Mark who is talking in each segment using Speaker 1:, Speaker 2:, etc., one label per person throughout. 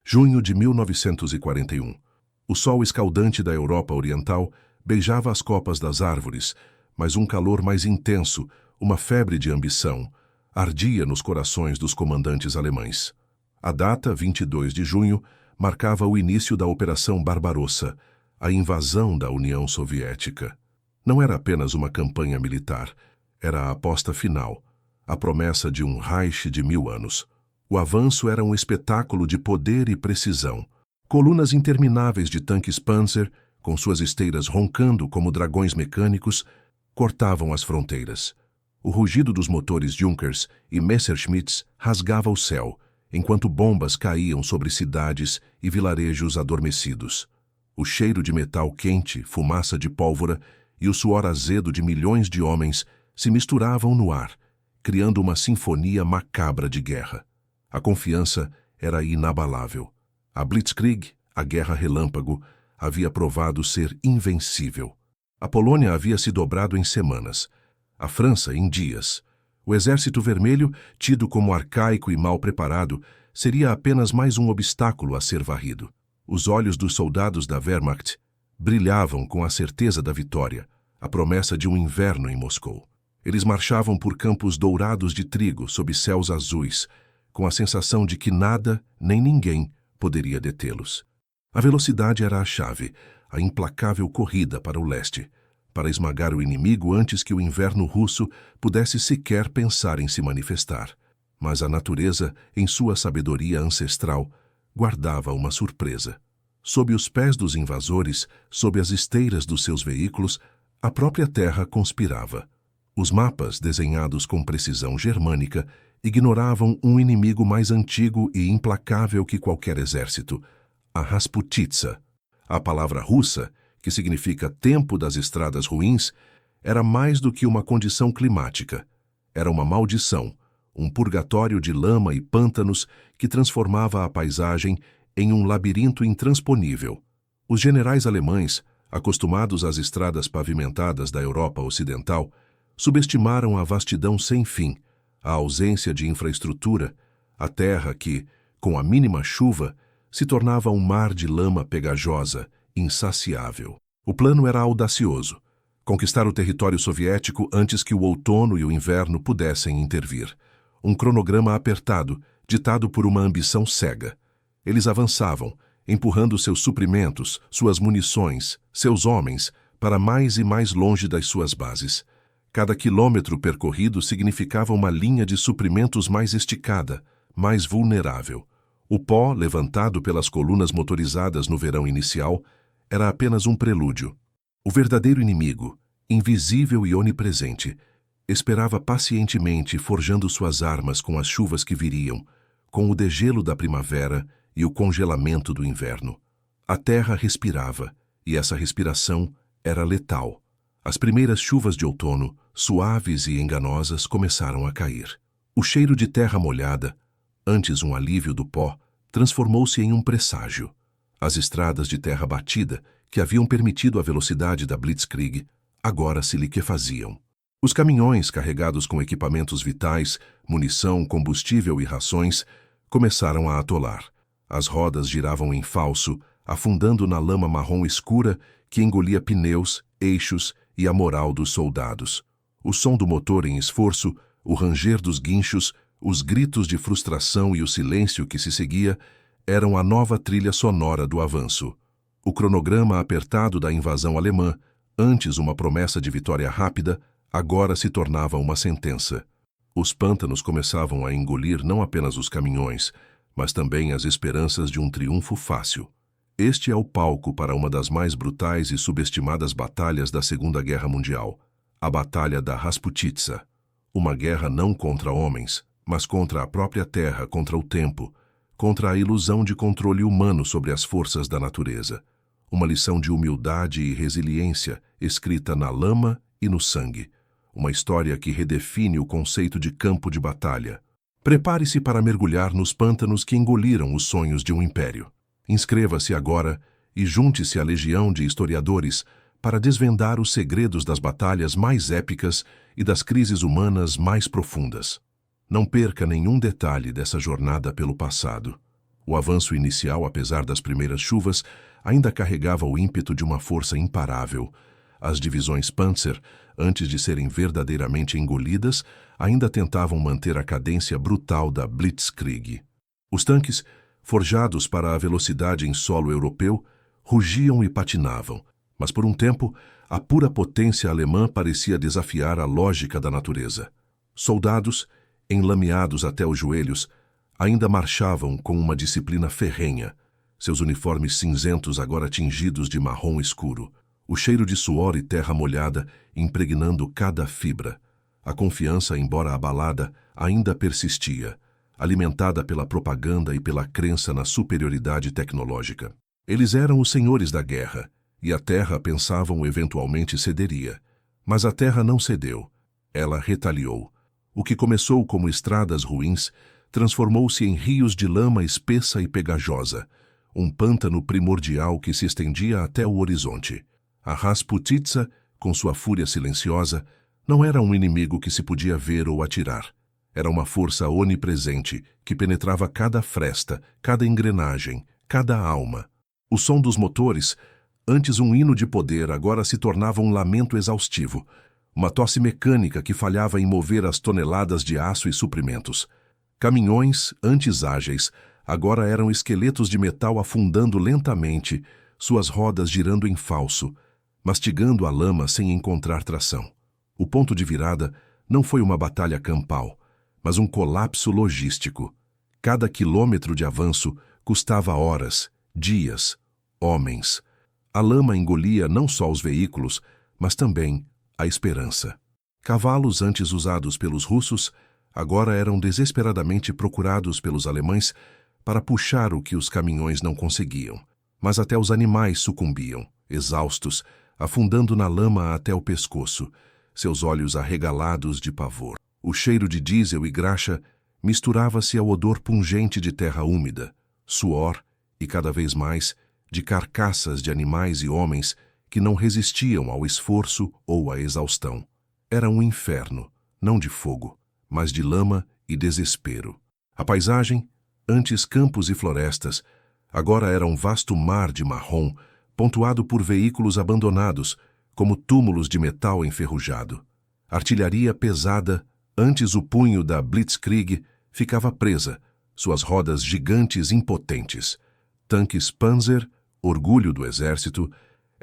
Speaker 1: Junho de 1941. O sol escaldante da Europa Oriental beijava as copas das árvores, mas um calor mais intenso, uma febre de ambição, ardia nos corações dos comandantes alemães. A data, 22 de junho, marcava o início da Operação Barbarossa, a invasão da União Soviética. Não era apenas uma campanha militar, era a aposta final, a promessa de um Reich de 1000 anos. O avanço era um espetáculo de poder e precisão. Colunas intermináveis de tanques Panzer, com suas esteiras roncando como dragões mecânicos, cortavam as fronteiras. O rugido dos motores Junkers e Messerschmitts rasgava o céu, enquanto bombas caíam sobre cidades e vilarejos adormecidos. O cheiro de metal quente, fumaça de pólvora e o suor azedo de milhões de homens se misturavam no ar, criando uma sinfonia macabra de guerra. A confiança era inabalável. A Blitzkrieg, a guerra relâmpago, havia provado ser invencível. A Polônia havia se dobrado em semanas. A França, em dias. O Exército Vermelho, tido como arcaico e mal preparado, seria apenas mais um obstáculo a ser varrido. Os olhos dos soldados da Wehrmacht brilhavam com a certeza da vitória, a promessa de um inverno em Moscou. Eles marchavam por campos dourados de trigo sob céus azuis, com a sensação de que nada, nem ninguém, poderia detê-los. A velocidade era a chave, a implacável corrida para o leste, para esmagar o inimigo antes que o inverno russo pudesse sequer pensar em se manifestar. Mas a natureza, em sua sabedoria ancestral, guardava uma surpresa. Sob os pés dos invasores, sob as esteiras dos seus veículos, a própria terra conspirava. Os mapas, desenhados com precisão germânica, ignoravam um inimigo mais antigo e implacável que qualquer exército, a Rasputitsa. A palavra russa, que significa tempo das estradas ruins, era mais do que uma condição climática. Era uma maldição, um purgatório de lama e pântanos que transformava a paisagem em um labirinto intransponível. Os generais alemães, acostumados às estradas pavimentadas da Europa Ocidental, subestimaram a vastidão sem fim, a ausência de infraestrutura, a terra que, com a mínima chuva, se tornava um mar de lama pegajosa, insaciável. O plano era audacioso: conquistar o território soviético antes que o outono e o inverno pudessem intervir. Um cronograma apertado, ditado por uma ambição cega. Eles avançavam, empurrando seus suprimentos, suas munições, seus homens, para mais e mais longe das suas bases. Cada quilômetro percorrido significava uma linha de suprimentos mais esticada, mais vulnerável. O pó, levantado pelas colunas motorizadas no verão inicial, era apenas um prelúdio. O verdadeiro inimigo, invisível e onipresente, esperava pacientemente forjando suas armas com as chuvas que viriam, com o degelo da primavera e o congelamento do inverno. A terra respirava, e essa respiração era letal. As primeiras chuvas de outono, suaves e enganosas, começaram a cair. O cheiro de terra molhada, antes um alívio do pó, transformou-se em um presságio. As estradas de terra batida, que haviam permitido a velocidade da Blitzkrieg, agora se liquefaziam. Os caminhões carregados com equipamentos vitais, munição, combustível e rações, começaram a atolar. As rodas giravam em falso, afundando na lama marrom escura que engolia pneus, eixos e a moral dos soldados. O som do motor em esforço, o ranger dos guinchos, os gritos de frustração e o silêncio que se seguia eram a nova trilha sonora do avanço. O cronograma apertado da invasão alemã, antes uma promessa de vitória rápida, agora se tornava uma sentença. Os pântanos começavam a engolir não apenas os caminhões, mas também as esperanças de um triunfo fácil. Este é o palco para uma das mais brutais e subestimadas batalhas da Segunda Guerra Mundial, a Batalha da Rasputitsa. Uma guerra não contra homens, mas contra a própria terra, contra o tempo, contra a ilusão de controle humano sobre as forças da natureza. Uma lição de humildade e resiliência escrita na lama e no sangue. Uma história que redefine o conceito de campo de batalha. Prepare-se para mergulhar nos pântanos que engoliram os sonhos de um império. Inscreva-se agora e junte-se à legião de historiadores para desvendar os segredos das batalhas mais épicas e das crises humanas mais profundas. Não perca nenhum detalhe dessa jornada pelo passado. O avanço inicial, apesar das primeiras chuvas, ainda carregava o ímpeto de uma força imparável. As divisões Panzer, antes de serem verdadeiramente engolidas, ainda tentavam manter a cadência brutal da Blitzkrieg. Os tanques, forjados para a velocidade em solo europeu, rugiam e patinavam, mas por um tempo a pura potência alemã parecia desafiar a lógica da natureza. Soldados, enlameados até os joelhos, ainda marchavam com uma disciplina ferrenha, seus uniformes cinzentos agora tingidos de marrom escuro, o cheiro de suor e terra molhada impregnando cada fibra. A confiança, embora abalada, ainda persistia, alimentada pela propaganda e pela crença na superioridade tecnológica. Eles eram os senhores da guerra, e a terra, pensavam, eventualmente cederia. Mas a terra não cedeu. Ela retaliou. O que começou como estradas ruins transformou-se em rios de lama espessa e pegajosa, um pântano primordial que se estendia até o horizonte. A Rasputitsa, com sua fúria silenciosa, não era um inimigo que se podia ver ou atirar. Era uma força onipresente que penetrava cada fresta, cada engrenagem, cada alma. O som dos motores, antes um hino de poder, agora se tornava um lamento exaustivo, uma tosse mecânica que falhava em mover as toneladas de aço e suprimentos. Caminhões, antes ágeis, agora eram esqueletos de metal afundando lentamente, suas rodas girando em falso, mastigando a lama sem encontrar tração. O ponto de virada não foi uma batalha campal, mas um colapso logístico. Cada quilômetro de avanço custava horas, dias, homens. A lama engolia não só os veículos, mas também a esperança. Cavalos antes usados pelos russos agora eram desesperadamente procurados pelos alemães para puxar o que os caminhões não conseguiam. Mas até os animais sucumbiam, exaustos, afundando na lama até o pescoço, seus olhos arregalados de pavor. O cheiro de diesel e graxa misturava-se ao odor pungente de terra úmida, suor e, cada vez mais, de carcaças de animais e homens que não resistiam ao esforço ou à exaustão. Era um inferno, não de fogo, mas de lama e desespero. A paisagem, antes campos e florestas, agora era um vasto mar de marrom, pontuado por veículos abandonados, como túmulos de metal enferrujado. Artilharia pesada, antes o punho da Blitzkrieg, ficava presa, suas rodas gigantes impotentes. Tanques Panzer, orgulho do exército,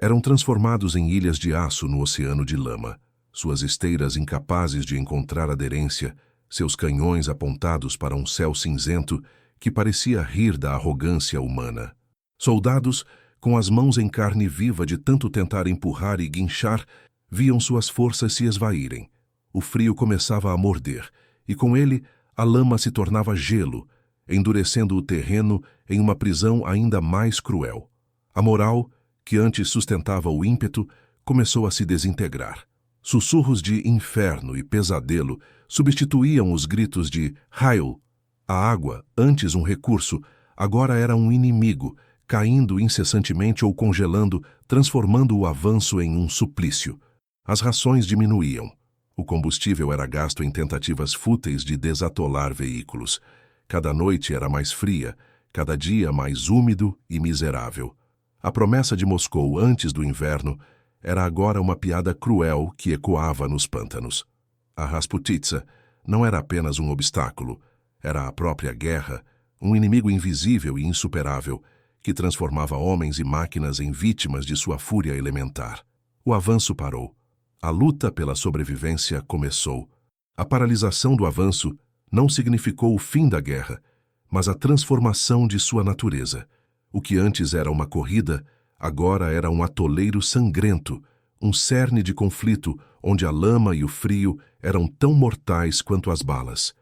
Speaker 1: eram transformados em ilhas de aço no oceano de lama, suas esteiras incapazes de encontrar aderência, seus canhões apontados para um céu cinzento que parecia rir da arrogância humana. Soldados, com as mãos em carne viva de tanto tentar empurrar e guinchar, viam suas forças se esvaírem. O frio começava a morder, e com ele a lama se tornava gelo, endurecendo o terreno em uma prisão ainda mais cruel. A moral, que antes sustentava o ímpeto, começou a se desintegrar. Sussurros de inferno e pesadelo substituíam os gritos de Heil. A água, antes um recurso, agora era um inimigo, caindo incessantemente ou congelando, transformando o avanço em um suplício. As rações diminuíam. O combustível era gasto em tentativas fúteis de desatolar veículos. Cada noite era mais fria, cada dia mais úmido e miserável. A promessa de Moscou antes do inverno era agora uma piada cruel que ecoava nos pântanos. A Rasputitsa não era apenas um obstáculo, era a própria guerra, um inimigo invisível e insuperável, que transformava homens e máquinas em vítimas de sua fúria elementar. O avanço parou. A luta pela sobrevivência começou. A paralisação do avanço não significou o fim da guerra, mas a transformação de sua natureza. O que antes era uma corrida, agora era um atoleiro sangrento, um cerne de conflito onde a lama e o frio eram tão mortais quanto as balas.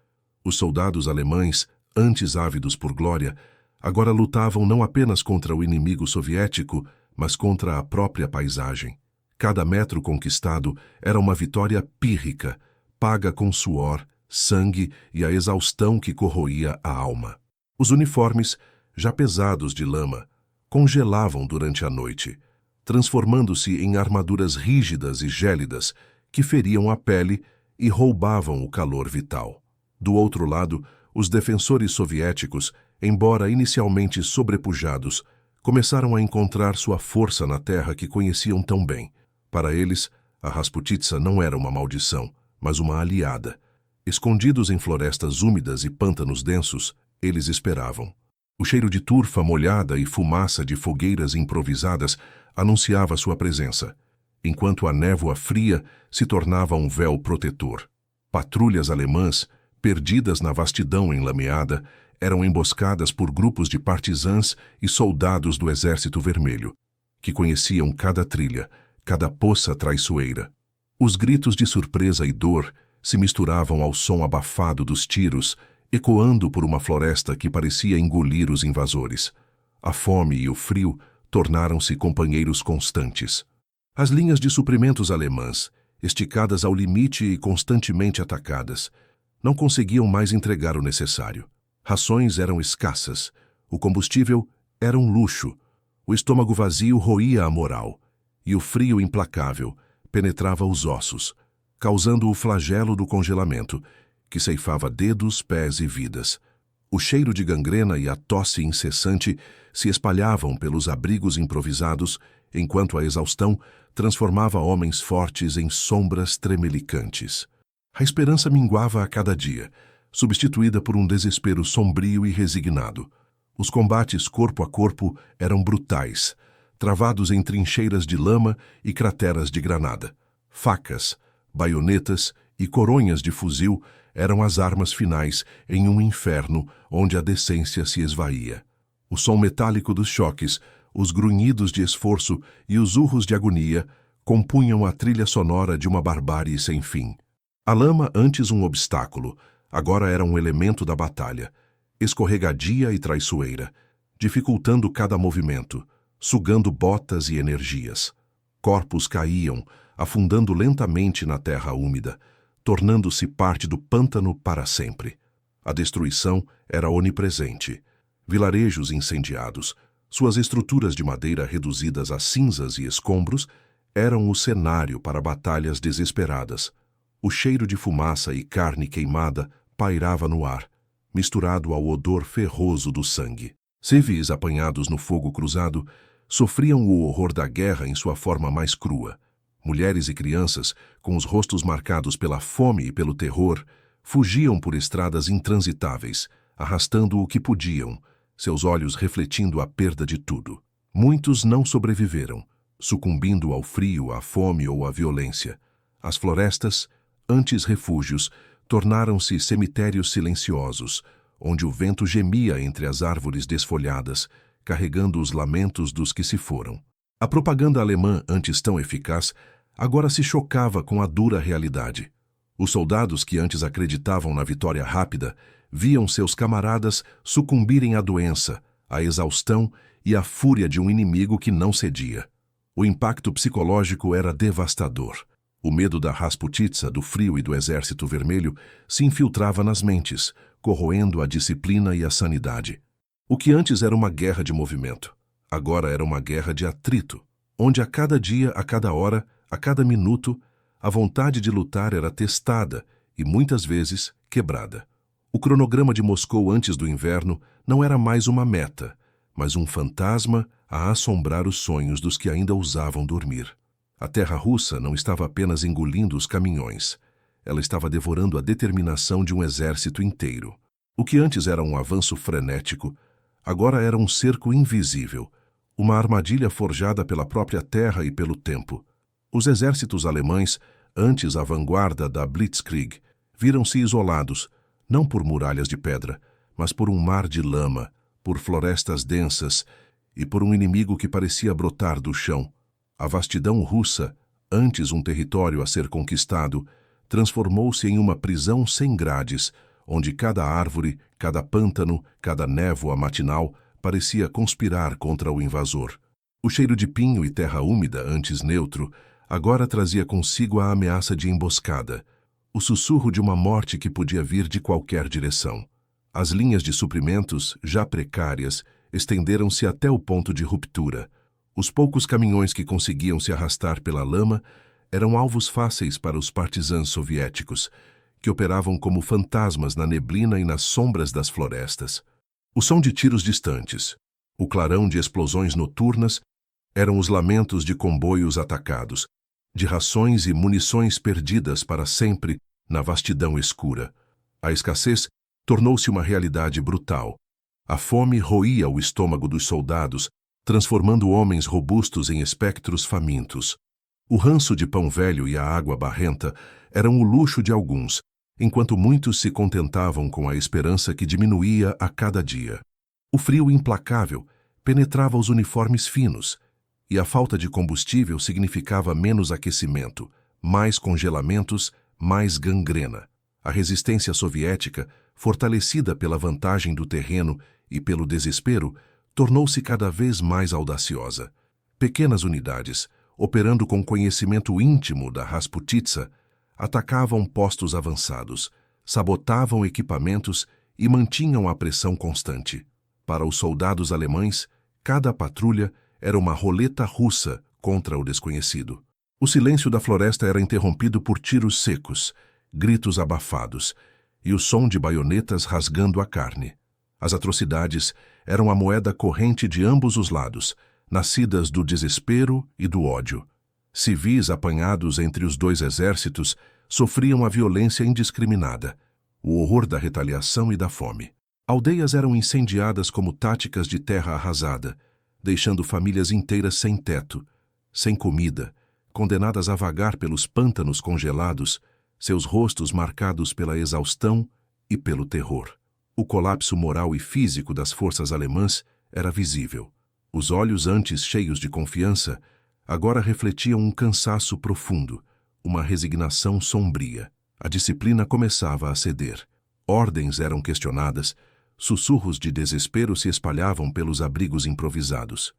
Speaker 1: Os soldados alemães, antes ávidos por glória, agora lutavam não apenas contra o inimigo soviético, mas contra a própria paisagem. Cada metro conquistado era uma vitória pírrica, paga com suor, sangue e a exaustão que corroía a alma. Os uniformes, já pesados de lama, congelavam durante a noite, transformando-se em armaduras rígidas e gélidas que feriam a pele e roubavam o calor vital. Do outro lado, os defensores soviéticos, embora inicialmente sobrepujados, começaram a encontrar sua força na terra que conheciam tão bem. Para eles, a Rasputitsa não era uma maldição, mas uma aliada. Escondidos em florestas úmidas e pântanos densos, eles esperavam. O cheiro de turfa molhada e fumaça de fogueiras improvisadas anunciava sua presença, enquanto a névoa fria se tornava um véu protetor. Patrulhas alemãs, perdidas na vastidão enlameada, eram emboscadas por grupos de partisãs e soldados do Exército Vermelho, que conheciam cada trilha, cada poça traiçoeira. Os gritos de surpresa e dor se misturavam ao som abafado dos tiros, ecoando por uma floresta que parecia engolir os invasores. A fome e o frio tornaram-se companheiros constantes. As linhas de suprimentos alemãs, esticadas ao limite e constantemente atacadas, não conseguiam mais entregar o necessário. Rações eram escassas, o combustível era um luxo, o estômago vazio roía a moral, e o frio implacável penetrava os ossos, causando o flagelo do congelamento, que ceifava dedos, pés e vidas. O cheiro de gangrena e a tosse incessante se espalhavam pelos abrigos improvisados, enquanto a exaustão transformava homens fortes em sombras tremelicantes. A esperança minguava a cada dia, substituída por um desespero sombrio e resignado. Os combates corpo a corpo eram brutais, travados em trincheiras de lama e crateras de granada. Facas, baionetas e coronhas de fuzil eram as armas finais em um inferno onde a decência se esvaía. O som metálico dos choques, os grunhidos de esforço e os urros de agonia compunham a trilha sonora de uma barbárie sem fim. A lama, antes um obstáculo, agora era um elemento da batalha, escorregadia e traiçoeira, dificultando cada movimento, sugando botas e energias. Corpos caíam, afundando lentamente na terra úmida, tornando-se parte do pântano para sempre. A destruição era onipresente. Vilarejos incendiados, suas estruturas de madeira reduzidas a cinzas e escombros, eram o cenário para batalhas desesperadas. O cheiro de fumaça e carne queimada pairava no ar, misturado ao odor ferroso do sangue. Civis apanhados no fogo cruzado sofriam o horror da guerra em sua forma mais crua. Mulheres e crianças, com os rostos marcados pela fome e pelo terror, fugiam por estradas intransitáveis, arrastando o que podiam, seus olhos refletindo a perda de tudo. Muitos não sobreviveram, sucumbindo ao frio, à fome ou à violência. As florestas, antes refúgios, tornaram-se cemitérios silenciosos, onde o vento gemia entre as árvores desfolhadas, carregando os lamentos dos que se foram. A propaganda alemã, antes tão eficaz, agora se chocava com a dura realidade. Os soldados que antes acreditavam na vitória rápida viam seus camaradas sucumbirem à doença, à exaustão e à fúria de um inimigo que não cedia. O impacto psicológico era devastador. O medo da Rasputitsa, do frio e do Exército Vermelho se infiltrava nas mentes, corroendo a disciplina e a sanidade. O que antes era uma guerra de movimento, agora era uma guerra de atrito, onde a cada dia, a cada hora, a cada minuto, a vontade de lutar era testada e, muitas vezes, quebrada. O cronograma de Moscou antes do inverno não era mais uma meta, mas um fantasma a assombrar os sonhos dos que ainda ousavam dormir. A terra russa não estava apenas engolindo os caminhões, ela estava devorando a determinação de um exército inteiro. O que antes era um avanço frenético, agora era um cerco invisível, uma armadilha forjada pela própria terra e pelo tempo. Os exércitos alemães, antes a vanguarda da Blitzkrieg, viram-se isolados, não por muralhas de pedra, mas por um mar de lama, por florestas densas e por um inimigo que parecia brotar do chão. A vastidão russa, antes um território a ser conquistado, transformou-se em uma prisão sem grades, onde cada árvore, cada pântano, cada névoa matinal parecia conspirar contra o invasor. O cheiro de pinho e terra úmida, antes neutro, agora trazia consigo a ameaça de emboscada, o sussurro de uma morte que podia vir de qualquer direção. As linhas de suprimentos, já precárias, estenderam-se até o ponto de ruptura. Os poucos caminhões que conseguiam se arrastar pela lama eram alvos fáceis para os partisãs soviéticos, que operavam como fantasmas na neblina e nas sombras das florestas. O som de tiros distantes, o clarão de explosões noturnas, eram os lamentos de comboios atacados, de rações e munições perdidas para sempre na vastidão escura. A escassez tornou-se uma realidade brutal. A fome roía o estômago dos soldados, transformando homens robustos em espectros famintos. O ranço de pão velho e a água barrenta eram o luxo de alguns, enquanto muitos se contentavam com a esperança que diminuía a cada dia. O frio implacável penetrava os uniformes finos, e a falta de combustível significava menos aquecimento, mais congelamentos, mais gangrena. A resistência soviética, fortalecida pela vantagem do terreno e pelo desespero, tornou-se cada vez mais audaciosa. Pequenas unidades, operando com conhecimento íntimo da Rasputitsa, atacavam postos avançados, sabotavam equipamentos e mantinham a pressão constante. Para os soldados alemães, cada patrulha era uma roleta russa contra o desconhecido. O silêncio da floresta era interrompido por tiros secos, gritos abafados e o som de baionetas rasgando a carne. As atrocidades eram a moeda corrente de ambos os lados, nascidas do desespero e do ódio. Civis apanhados entre os dois exércitos sofriam a violência indiscriminada, o horror da retaliação e da fome. Aldeias eram incendiadas como táticas de terra arrasada, deixando famílias inteiras sem teto, sem comida, condenadas a vagar pelos pântanos congelados, seus rostos marcados pela exaustão e pelo terror. O colapso moral e físico das forças alemãs era visível. Os olhos antes cheios de confiança, agora refletiam um cansaço profundo, uma resignação sombria. A disciplina começava a ceder. Ordens eram questionadas, sussurros de desespero se espalhavam pelos abrigos improvisados.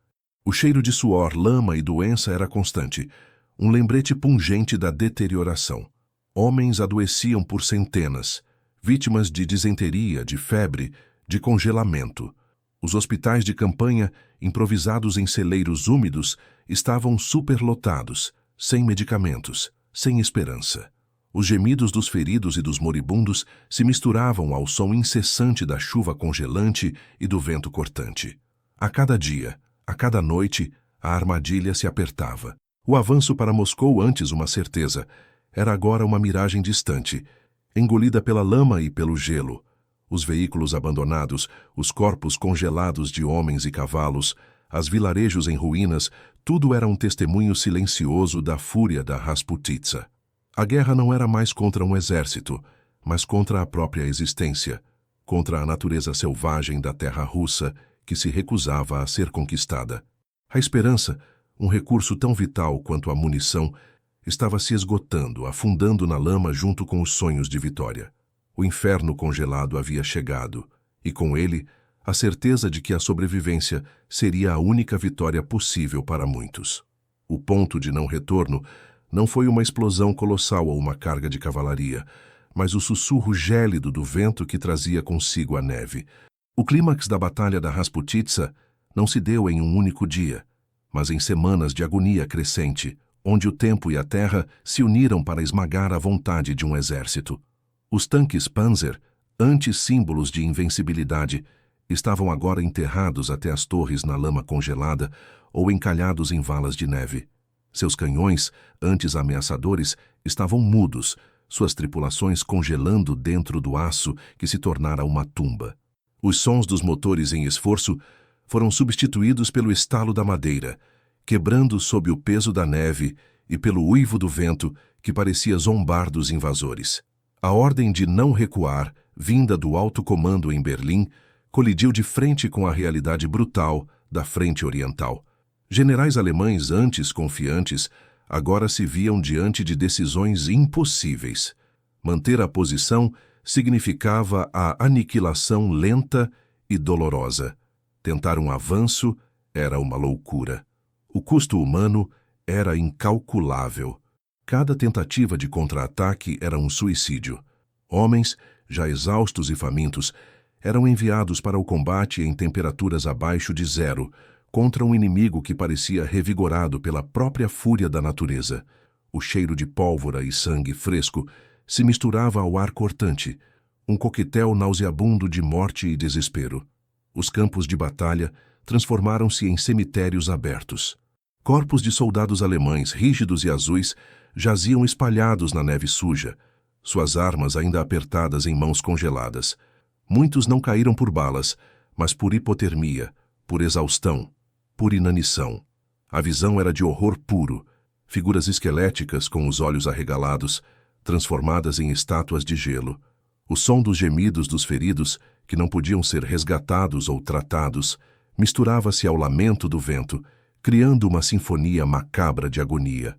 Speaker 1: O cheiro de suor, lama e doença era constante, um lembrete pungente da deterioração. Homens adoeciam por centenas, vítimas de disenteria, de febre, de congelamento. Os hospitais de campanha, improvisados em celeiros úmidos, estavam superlotados, sem medicamentos, sem esperança. Os gemidos dos feridos e dos moribundos se misturavam ao som incessante da chuva congelante e do vento cortante. A cada dia, a cada noite, a armadilha se apertava. O avanço para Moscou, antes uma certeza, era agora uma miragem distante, engolida pela lama e pelo gelo. Os veículos abandonados, os corpos congelados de homens e cavalos, as vilarejos em ruínas, tudo era um testemunho silencioso da fúria da Rasputitsa. A guerra não era mais contra um exército, mas contra a própria existência, contra a natureza selvagem da terra russa que se recusava a ser conquistada. A esperança, um recurso tão vital quanto a munição, estava se esgotando, afundando na lama junto com os sonhos de vitória. O inferno congelado havia chegado, e com ele, a certeza de que a sobrevivência seria a única vitória possível para muitos. O ponto de não retorno não foi uma explosão colossal ou uma carga de cavalaria, mas o sussurro gélido do vento que trazia consigo a neve. O clímax da batalha da Rasputitsa não se deu em um único dia, mas em semanas de agonia crescente, onde o tempo e a terra se uniram para esmagar a vontade de um exército. Os tanques Panzer, antes símbolos de invencibilidade, estavam agora enterrados até as torres na lama congelada ou encalhados em valas de neve. Seus canhões, antes ameaçadores, estavam mudos, suas tripulações congelando dentro do aço que se tornara uma tumba. Os sons dos motores em esforço foram substituídos pelo estalo da madeira, quebrando sob o peso da neve e pelo uivo do vento que parecia zombar dos invasores. A ordem de não recuar, vinda do alto comando em Berlim, colidiu de frente com a realidade brutal da frente oriental. Generais alemães antes confiantes agora se viam diante de decisões impossíveis. Manter a posição significava a aniquilação lenta e dolorosa. Tentar um avanço era uma loucura. O custo humano era incalculável. Cada tentativa de contra-ataque era um suicídio. Homens, já exaustos e famintos, eram enviados para o combate em temperaturas abaixo de zero, contra um inimigo que parecia revigorado pela própria fúria da natureza. O cheiro de pólvora e sangue fresco se misturava ao ar cortante, um coquetel nauseabundo de morte e desespero. Os campos de batalha transformaram-se em cemitérios abertos. Corpos de soldados alemães, rígidos e azuis, jaziam espalhados na neve suja, suas armas ainda apertadas em mãos congeladas. Muitos não caíram por balas, mas por hipotermia, por exaustão, por inanição. A visão era de horror puro, figuras esqueléticas com os olhos arregalados, transformadas em estátuas de gelo. O som dos gemidos dos feridos, que não podiam ser resgatados ou tratados, misturava-se ao lamento do vento, criando uma sinfonia macabra de agonia.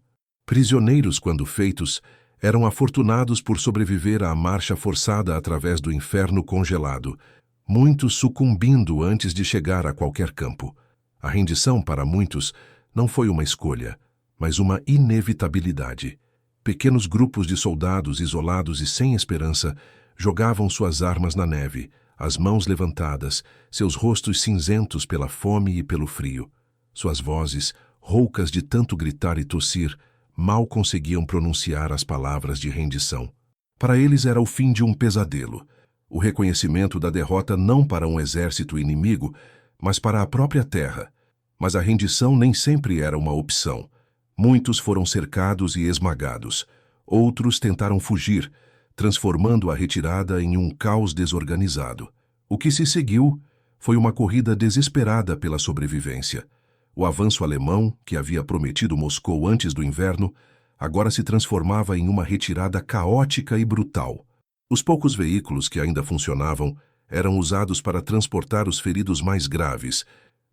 Speaker 1: Prisioneiros, quando feitos, eram afortunados por sobreviver à marcha forçada através do inferno congelado, muitos sucumbindo antes de chegar a qualquer campo. A rendição, para muitos, não foi uma escolha, mas uma inevitabilidade. Pequenos grupos de soldados isolados e sem esperança jogavam suas armas na neve, as mãos levantadas, seus rostos cinzentos pela fome e pelo frio. Suas vozes, roucas de tanto gritar e tossir, mal conseguiam pronunciar as palavras de rendição. Para eles era o fim de um pesadelo, o reconhecimento da derrota não para um exército inimigo, mas para a própria terra. Mas a rendição nem sempre era uma opção. Muitos foram cercados e esmagados. Outros tentaram fugir, transformando a retirada em um caos desorganizado. O que se seguiu foi uma corrida desesperada pela sobrevivência. O avanço alemão, que havia prometido Moscou antes do inverno, agora se transformava em uma retirada caótica e brutal. Os poucos veículos que ainda funcionavam eram usados para transportar os feridos mais graves,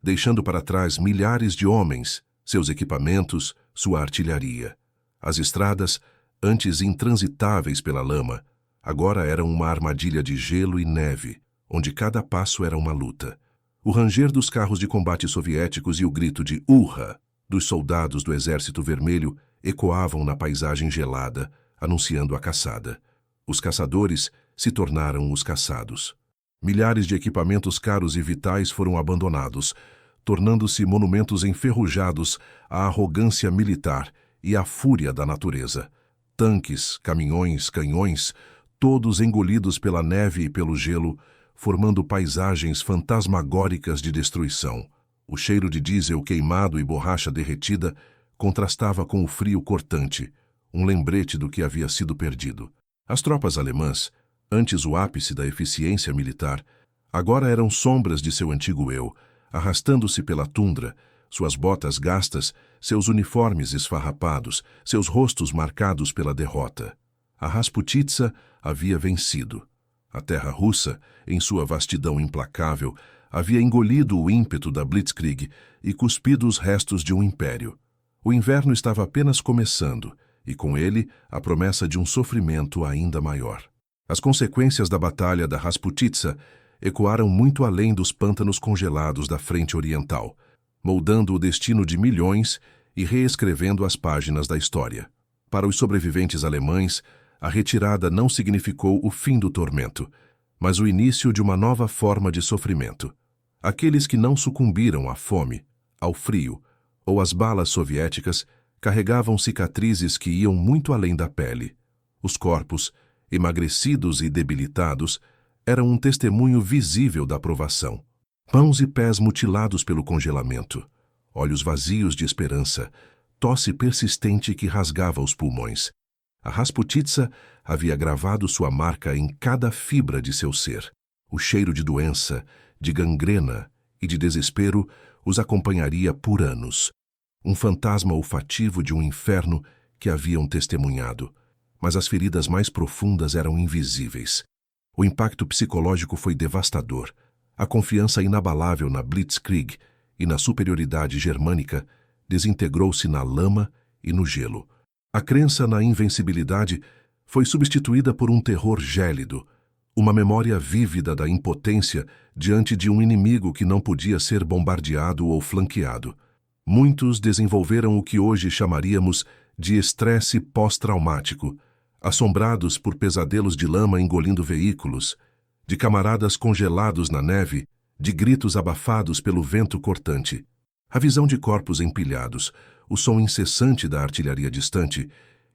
Speaker 1: deixando para trás milhares de homens, seus equipamentos, sua artilharia. As estradas, antes intransitáveis pela lama, agora eram uma armadilha de gelo e neve, onde cada passo era uma luta. O ranger dos carros de combate soviéticos e o grito de "Urra!" dos soldados do Exército Vermelho ecoavam na paisagem gelada, anunciando a caçada. Os caçadores se tornaram os caçados. Milhares de equipamentos caros e vitais foram abandonados, tornando-se monumentos enferrujados à arrogância militar e à fúria da natureza. Tanques, caminhões, canhões, todos engolidos pela neve e pelo gelo, formando paisagens fantasmagóricas de destruição. O cheiro de diesel queimado e borracha derretida contrastava com o frio cortante, um lembrete do que havia sido perdido. As tropas alemãs, antes o ápice da eficiência militar, agora eram sombras de seu antigo eu, arrastando-se pela tundra, suas botas gastas, seus uniformes esfarrapados, seus rostos marcados pela derrota. A Rasputitsa havia vencido. A terra russa, em sua vastidão implacável, havia engolido o ímpeto da Blitzkrieg e cuspido os restos de um império. O inverno estava apenas começando, e com ele a promessa de um sofrimento ainda maior. As consequências da batalha da Rasputitsa ecoaram muito além dos pântanos congelados da frente oriental, moldando o destino de milhões e reescrevendo as páginas da história. Para os sobreviventes alemães, a retirada não significou o fim do tormento, mas o início de uma nova forma de sofrimento. Aqueles que não sucumbiram à fome, ao frio ou às balas soviéticas carregavam cicatrizes que iam muito além da pele. Os corpos, emagrecidos e debilitados, eram um testemunho visível da provação. Mãos e pés mutilados pelo congelamento, olhos vazios de esperança, tosse persistente que rasgava os pulmões. A Rasputitsa havia gravado sua marca em cada fibra de seu ser. O cheiro de doença, de gangrena e de desespero os acompanharia por anos. Um fantasma olfativo de um inferno que haviam testemunhado. Mas as feridas mais profundas eram invisíveis. O impacto psicológico foi devastador. A confiança inabalável na Blitzkrieg e na superioridade germânica desintegrou-se na lama e no gelo. A crença na invencibilidade foi substituída por um terror gélido, uma memória vívida da impotência diante de um inimigo que não podia ser bombardeado ou flanqueado. Muitos desenvolveram o que hoje chamaríamos de estresse pós-traumático, assombrados por pesadelos de lama engolindo veículos, de camaradas congelados na neve, de gritos abafados pelo vento cortante. A visão de corpos empilhados, o som incessante da artilharia distante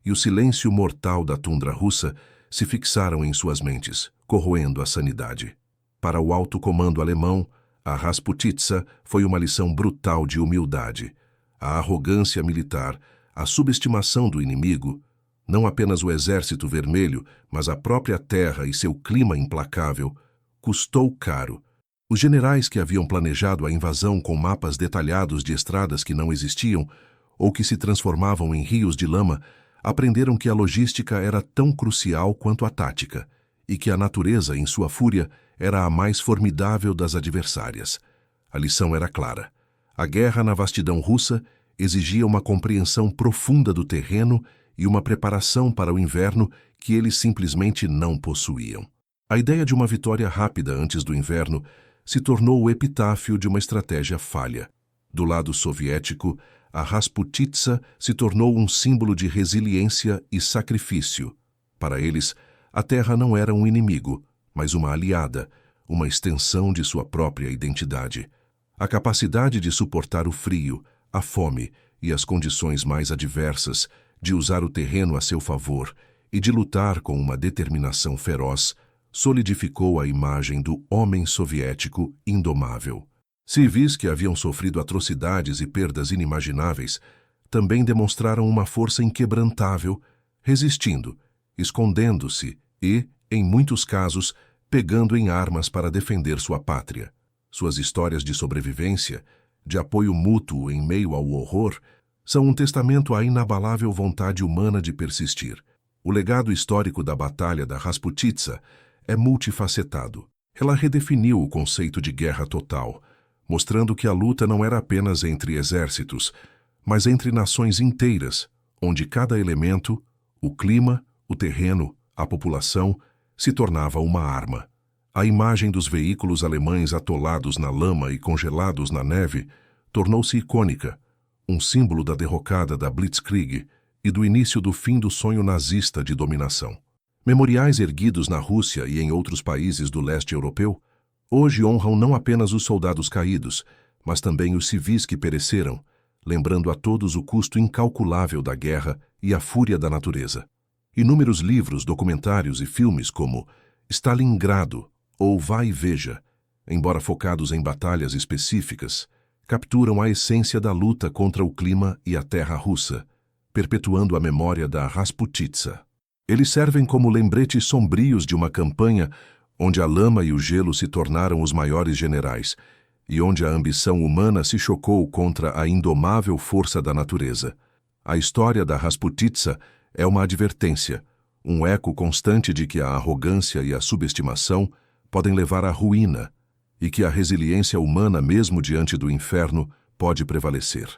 Speaker 1: e o silêncio mortal da tundra russa se fixaram em suas mentes, corroendo a sanidade. Para o alto comando alemão, A Rasputitsa foi uma lição brutal de humildade. A arrogância militar, a subestimação do inimigo, não apenas o Exército Vermelho, mas a própria terra e seu clima implacável, custou caro. Os generais que haviam planejado a invasão com mapas detalhados de estradas que não existiam ou que se transformavam em rios de lama, aprenderam que a logística era tão crucial quanto a tática, e que a natureza, em sua fúria, era a mais formidável das adversárias. A lição era clara. A guerra na vastidão russa exigia uma compreensão profunda do terreno e uma preparação para o inverno que eles simplesmente não possuíam. A ideia de uma vitória rápida antes do inverno se tornou o epitáfio de uma estratégia falha. Do lado soviético, a Rasputitsa se tornou um símbolo de resiliência e sacrifício. Para eles, a terra não era um inimigo, mas uma aliada, uma extensão de sua própria identidade. A capacidade de suportar o frio, a fome e as condições mais adversas, de usar o terreno a seu favor e de lutar com uma determinação feroz, solidificou a imagem do homem soviético indomável. Civis que haviam sofrido atrocidades e perdas inimagináveis também demonstraram uma força inquebrantável, resistindo, escondendo-se e, em muitos casos, pegando em armas para defender sua pátria. Suas histórias de sobrevivência, de apoio mútuo em meio ao horror, são um testamento à inabalável vontade humana de persistir. O legado histórico da Batalha da Rasputitsa é multifacetado. Ela redefiniu o conceito de guerra total, mostrando que a luta não era apenas entre exércitos, mas entre nações inteiras, onde cada elemento, o clima, o terreno, a população, se tornava uma arma. A imagem dos veículos alemães atolados na lama e congelados na neve tornou-se icônica, um símbolo da derrocada da Blitzkrieg e do início do fim do sonho nazista de dominação. Memoriais erguidos na Rússia e em outros países do leste europeu hoje honram não apenas os soldados caídos, mas também os civis que pereceram, lembrando a todos o custo incalculável da guerra e a fúria da natureza. Inúmeros livros, documentários e filmes como Stalingrado ou Vai e Veja, embora focados em batalhas específicas, capturam a essência da luta contra o clima e a terra russa, perpetuando a memória da Rasputitsa. Eles servem como lembretes sombrios de uma campanha onde a lama e o gelo se tornaram os maiores generais e onde a ambição humana se chocou contra a indomável força da natureza. A história da Rasputitsa é uma advertência, um eco constante de que a arrogância e a subestimação podem levar à ruína e que a resiliência humana, mesmo diante do inferno, pode prevalecer.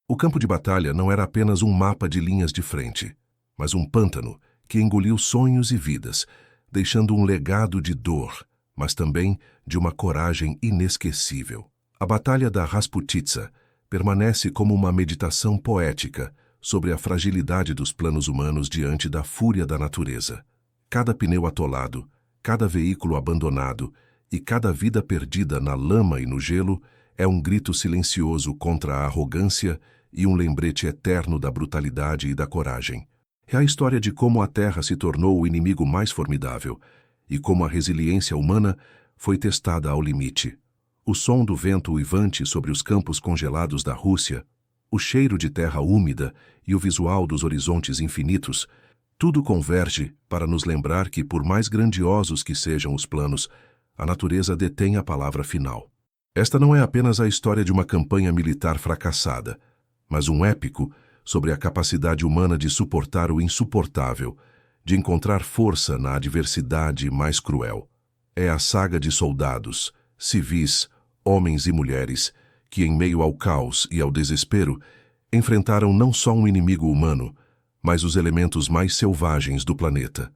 Speaker 1: O campo de batalha não era apenas um mapa de linhas de frente, mas um pântano que engoliu sonhos e vidas, deixando um legado de dor, mas também de uma coragem inesquecível. A Batalha da Rasputitsa permanece como uma meditação poética sobre a fragilidade dos planos humanos diante da fúria da natureza. Cada pneu atolado, cada veículo abandonado e cada vida perdida na lama e no gelo é um grito silencioso contra a arrogância e um lembrete eterno da brutalidade e da coragem. É a história de como a Terra se tornou o inimigo mais formidável e como a resiliência humana foi testada ao limite. O som do vento uivante sobre os campos congelados da Rússia, o cheiro de terra úmida e o visual dos horizontes infinitos, tudo converge para nos lembrar que, por mais grandiosos que sejam os planos, a natureza detém a palavra final. Esta não é apenas a história de uma campanha militar fracassada, mas um épico sobre a capacidade humana de suportar o insuportável, de encontrar força na adversidade mais cruel. É a saga de soldados, civis, homens e mulheres, que em meio ao caos e ao desespero, enfrentaram não só um inimigo humano, mas os elementos mais selvagens do planeta.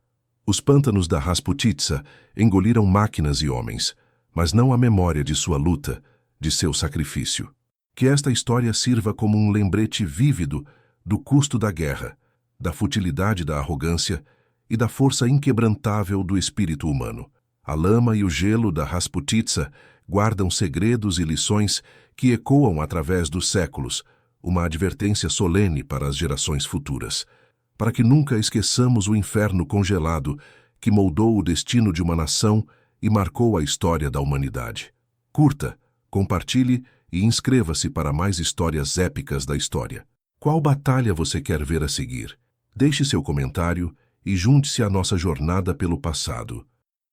Speaker 1: Os pântanos da Rasputitsa engoliram máquinas e homens, mas não a memória de sua luta, de seu sacrifício. Que esta história sirva como um lembrete vívido do custo da guerra, da futilidade da arrogância e da força inquebrantável do espírito humano. A lama e o gelo da Rasputitsa guardam segredos e lições que ecoam através dos séculos, uma advertência solene para as gerações futuras, para que nunca esqueçamos o inferno congelado que moldou o destino de uma nação e marcou a história da humanidade. Curta, Compartilhe e inscreva-se para mais histórias épicas da história. Qual batalha você quer ver a seguir? Deixe seu comentário e junte-se à nossa jornada pelo passado.